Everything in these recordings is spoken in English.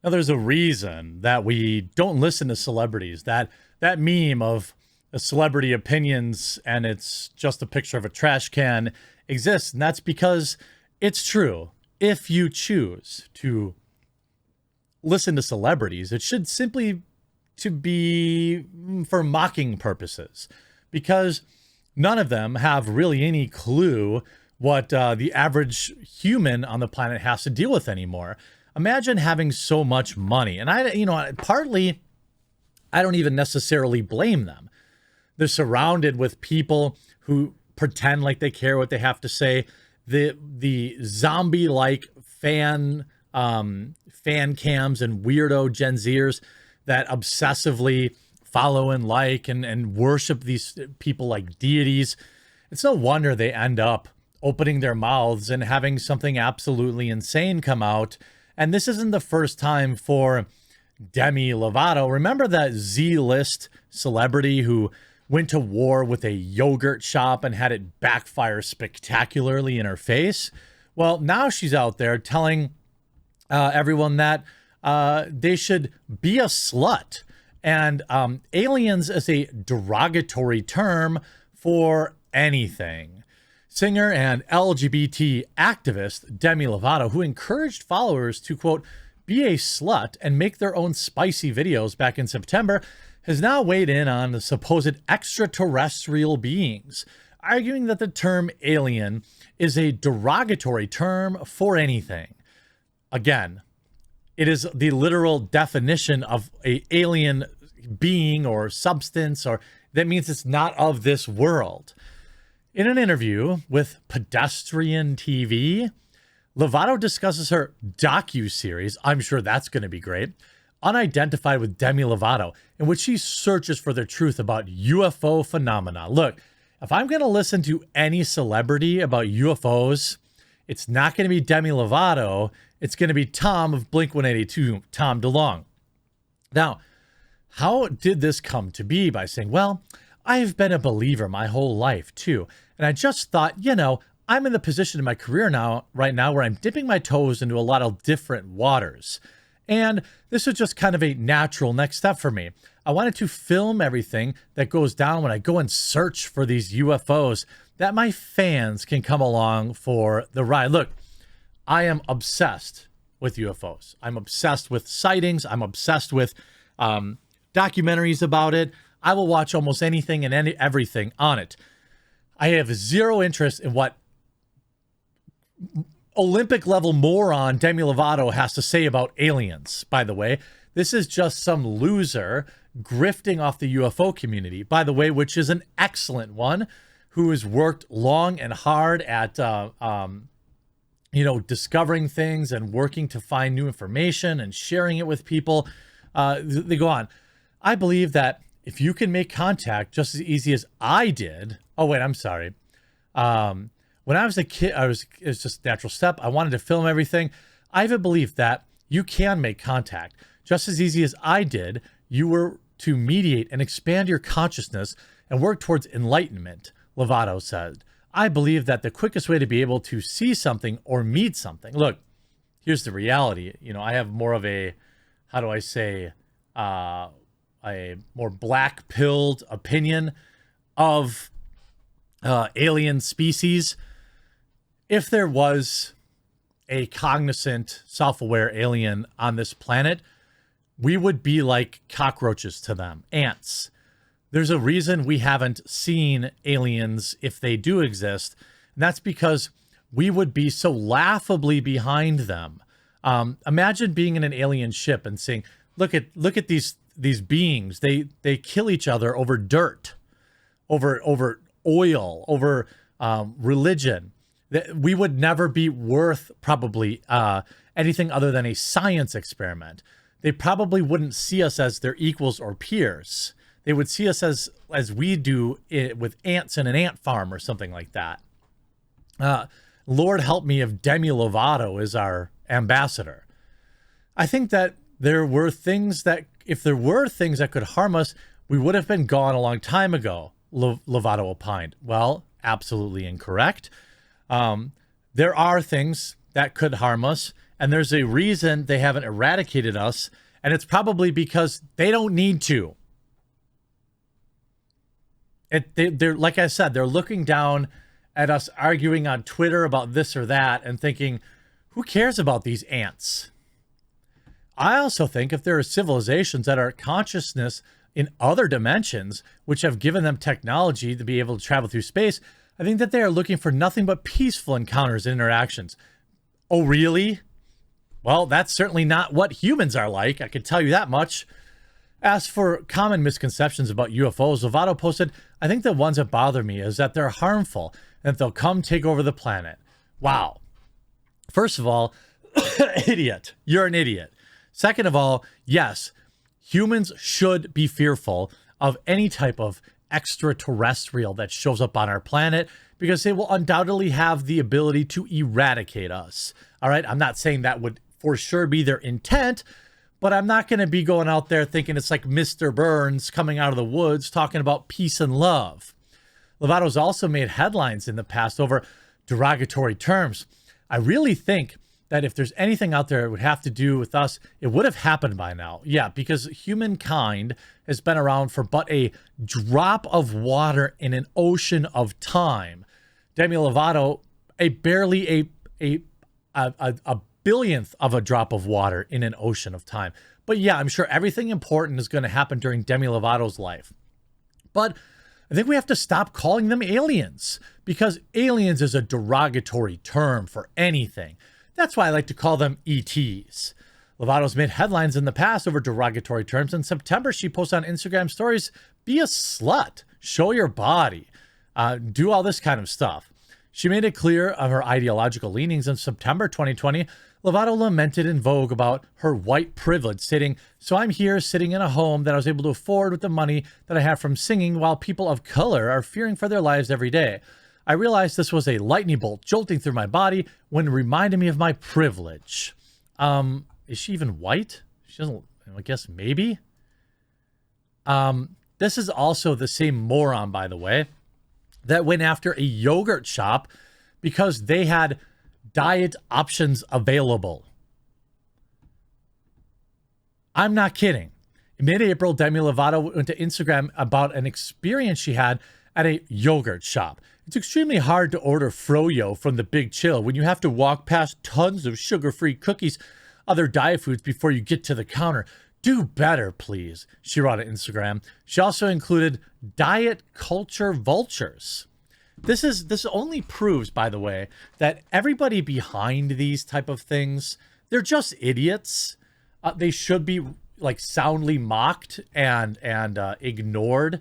Now, there's a reason that we don't listen to celebrities. That meme of celebrity opinions and it's just a picture of a trash can exists, and that's because it's true. If you choose to listen to celebrities, it should simply to be for mocking purposes, because none of them have really any clue what the average human on the planet has to deal with anymore. Imagine having so much money. And partly, I don't even necessarily blame them. They're surrounded with people who pretend like they care what they have to say. The zombie-like fan cams and weirdo Gen Zers that obsessively follow and like and worship these people like deities. It's no wonder they end up opening their mouths and having something absolutely insane come out. And this isn't the first time for Demi Lovato. Remember that Z-list celebrity who went to war with a yogurt shop and had it backfire spectacularly in her face? Well, now she's out there telling everyone that they should be a slut. And aliens is a derogatory term for anything. Singer and LGBT activist Demi Lovato, who encouraged followers to, quote, be a slut and make their own spicy videos back in September, has now weighed in on the supposed extraterrestrial beings, arguing that the term alien is a derogatory term for anything. Again, it is the literal definition of an alien being or substance, or that means it's not of this world. In an interview with Pedestrian TV, Lovato discusses her docu-series, I'm sure that's going to be great, Unidentified with Demi Lovato, in which she searches for the truth about UFO phenomena. Look, if I'm going to listen to any celebrity about UFOs, it's not going to be Demi Lovato. It's going to be Tom of Blink-182, Tom DeLonge. Now, how did this come to be? By saying, well, I've been a believer my whole life too. And I just thought, I'm in the position in my career right now, where I'm dipping my toes into a lot of different waters. And this was just kind of a natural next step for me. I wanted to film everything that goes down when I go and search for these UFOs, that my fans can come along for the ride. Look, I am obsessed with UFOs. I'm obsessed with sightings. I'm obsessed with documentaries about it. I will watch almost anything and everything on it. I have zero interest in what Olympic level moron Demi Lovato has to say about aliens, by the way. This is just some loser grifting off the UFO community, by the way, which is an excellent one, who has worked long and hard at, discovering things and working to find new information and sharing it with people. They go on. I believe that if you can make contact just as easy as I did. Oh, wait, I'm sorry. When I was a kid, it was just a natural step. I wanted to film everything. I have a belief that you can make contact just as easy as I did. You were to mediate and expand your consciousness and work towards enlightenment, Lovato said. I believe that the quickest way to be able to see something or meet something. Look, here's the reality. I have more of a, how do I say, a more black-pilled opinion of alien species. If there was a cognizant, self-aware alien on this planet, we would be like cockroaches to them, ants. There's a reason we haven't seen aliens if they do exist, and that's because we would be so laughably behind them. Imagine being in an alien ship and saying, look at these beings. They kill each other over dirt, over oil, over religion. We would never be worth probably anything other than a science experiment. They probably wouldn't see us as their equals or peers. They would see us as we do with ants in an ant farm or something like that. Lord help me if Demi Lovato is our ambassador. I think that if there were things that could harm us, we would have been gone a long time ago, Lovato opined. Well, absolutely incorrect. There are things that could harm us, And there's a reason they haven't eradicated us, and it's probably because they don't need to. They're like I said, they're looking down at us arguing on Twitter about this or that and thinking, who cares about these ants? I also think if there are civilizations that are consciousness in other dimensions, which have given them technology to be able to travel through space, I think that they are looking for nothing but peaceful encounters and interactions. Oh, really? Well, that's certainly not what humans are like. I can tell you that much. As for common misconceptions about UFOs, Lovato posted, I think the ones that bother me is that they're harmful and that they'll come take over the planet. Wow. First of all, idiot. You're an idiot. Second of all, yes, humans should be fearful of any type of extraterrestrial that shows up on our planet because they will undoubtedly have the ability to eradicate us. All right. I'm not saying that would for sure be their intent, but I'm not going to be going out there thinking it's like Mr. Burns coming out of the woods talking about peace and love. Lovato's also made headlines in the past over derogatory terms. I really think that if there's anything out there that would have to do with us, it would have happened by now. Yeah, because humankind has been around for but a drop of water in an ocean of time. Demi Lovato, barely a billionth of a drop of water in an ocean of time. But yeah, I'm sure everything important is going to happen during Demi Lovato's life. But I think we have to stop calling them aliens, because aliens is a derogatory term for anything. That's why I like to call them ETs. Lovato's made headlines in the past over derogatory terms. In September, she posted on Instagram stories, be a slut, show your body, do all this kind of stuff. She made it clear of her ideological leanings in September 2020. Lovato lamented in Vogue about her white privilege, stating, so I'm here sitting in a home that I was able to afford with the money that I have from singing while people of color are fearing for their lives every day. I realized this was a lightning bolt jolting through my body when it reminded me of my privilege. Is she even white? She doesn't, I guess maybe. This is also the same moron, by the way, that went after a yogurt shop because they had diet options available. I'm not kidding. In mid-April, Demi Lovato went to Instagram about an experience she had at a yogurt shop. It's extremely hard to order froyo from the Big Chill when you have to walk past tons of sugar-free cookies, other diet foods before you get to the counter. Do better, please, she wrote on Instagram. She also included diet culture vultures. This only proves, by the way, that everybody behind these type of things, they're just idiots. They should be like soundly mocked and ignored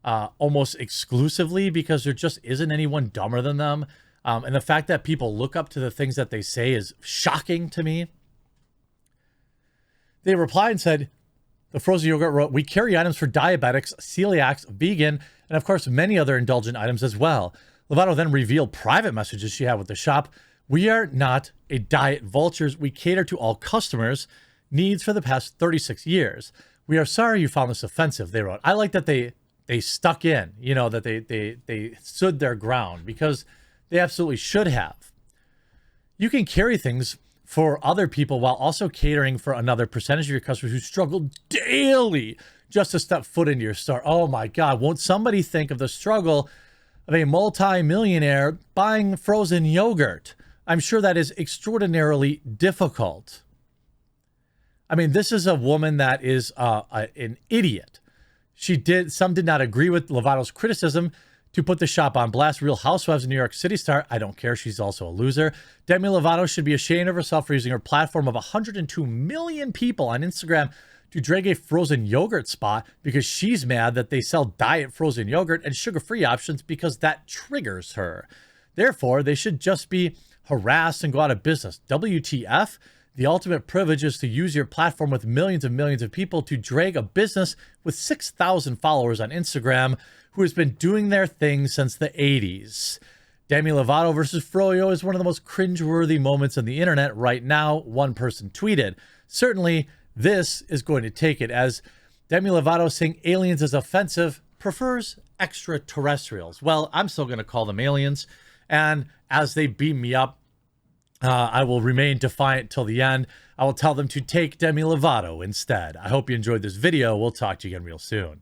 almost exclusively because there just isn't anyone dumber than them. And the fact that people look up to the things that they say is shocking to me. They replied and said, the frozen yogurt wrote, we carry items for diabetics, celiacs, vegan, and of course, many other indulgent items as well. Lovato then revealed private messages she had with the shop. We are not a diet vultures. We cater to all customers' needs for the past 36 years. We are sorry you found this offensive, they wrote. I like that they stuck in, you know, that they stood their ground because they absolutely should have. You can carry things for other people while also catering for another percentage of your customers who struggle daily just to step foot into your store. Oh my God, won't somebody think of the struggle of a multi-millionaire buying frozen yogurt? I'm sure that is extraordinarily difficult. I mean, this is a woman that is an idiot. Some did not agree with Lovato's criticism to put the shop on blast. Real Housewives of New York City star, I don't care, she's also a loser. Demi Lovato should be ashamed of herself for using her platform of 102 million people on Instagram to drag a frozen yogurt spot because she's mad that they sell diet frozen yogurt and sugar-free options because that triggers her. Therefore, they should just be harassed and go out of business. WTF? The ultimate privilege is to use your platform with millions and millions of people to drag a business with 6,000 followers on Instagram who has been doing their thing since the 80s. Demi Lovato versus froyo is one of the most cringeworthy moments on the internet right now, one person tweeted. Certainly, this is going to take it, as Demi Lovato saying aliens is offensive, prefers extraterrestrials. Well, I'm still going to call them aliens, and as they beam me up, I will remain defiant till the end. I will tell them to take Demi Lovato instead. I hope you enjoyed this video. We'll talk to you again real soon.